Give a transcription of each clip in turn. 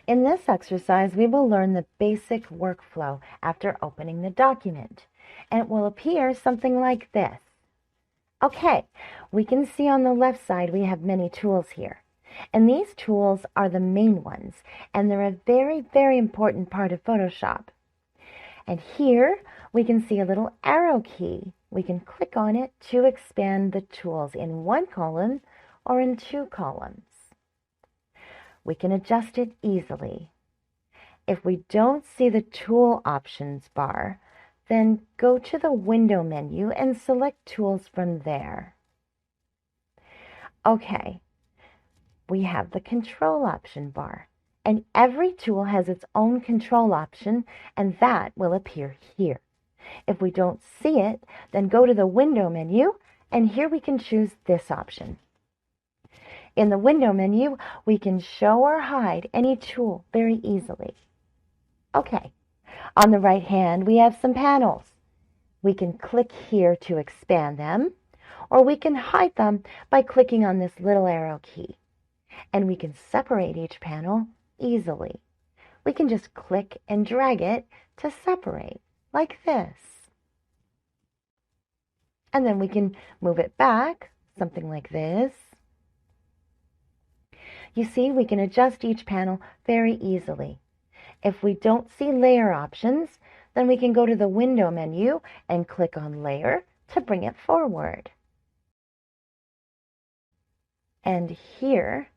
In this exercise, we will learn the basic workflow after opening the document, and it will appear something like this. Okay, we can see on the left side we have many tools here, and these tools are the main ones, and they're a very, very important part of Photoshop. And here we can see a little arrow key. We can click on it to expand the tools in one column or in two columns. We can adjust it easily. If we don't see the Tool Options bar, then go to the Window menu and select Tools from there. Okay, we have the Control Option bar, and every tool has its own control option, and that will appear here. If we don't see it, then go to the Window menu, and here we can choose this option. In the Window menu, we can show or hide any tool very easily. Okay, on the right hand, we have some panels. We can click here to expand them, or we can hide them by clicking on this little arrow key. And we can separate each panel easily. We can just click and drag it to separate, like this. And then we can move it back, something like this. You see, we can adjust each panel very easily. If we don't see layer options, then we can go to the Window menu and click on Layer to bring it forward. And here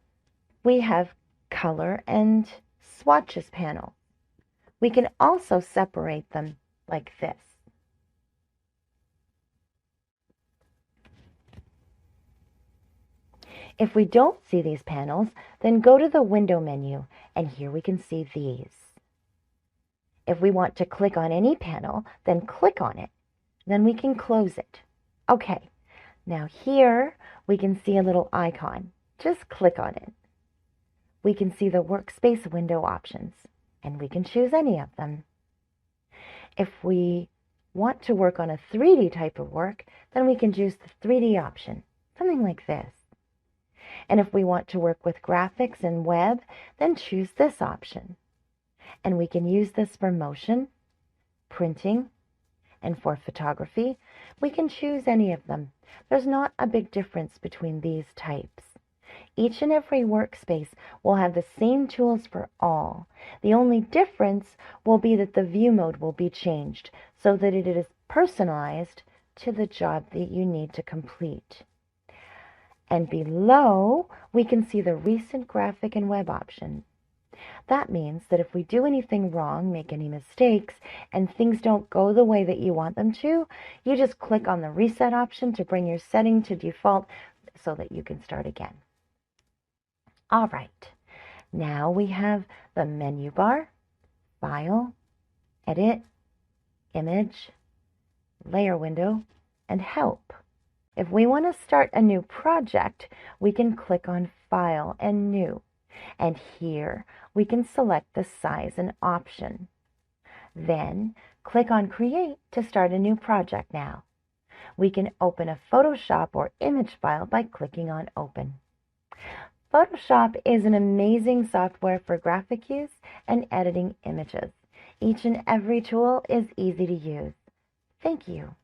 we have Color and Swatches panel. We can also separate them like this. If we don't see these panels, then go to the Window menu, and here we can see these. If we want to click on any panel, then click on it. Then we can close it. Okay, now here we can see a little icon. Just click on it. We can see the Workspace window options, and we can choose any of them. If we want to work on a 3D type of work, then we can choose the 3D option, something like this. And if we want to work with graphics and web, then choose this option. And we can use this for motion, printing, and for photography. We can choose any of them. There's not a big difference between these types. Each and every workspace will have the same tools for all. The only difference will be that the view mode will be changed so that it is personalized to the job that you need to complete. And below, we can see the recent graphic and web option. That means that if we do anything wrong, make any mistakes, and things don't go the way that you want them to, you just click on the reset option to bring your setting to default so that you can start again. All right, now we have the menu bar, File, Edit, Image, Layer Window, and Help. If we want to start a new project, we can click on File and New. And here we can select the size and option. Then click on Create to start a new project now. We can open a Photoshop or image file by clicking on Open. Photoshop is an amazing software for graphic use and editing images. Each and every tool is easy to use. Thank you.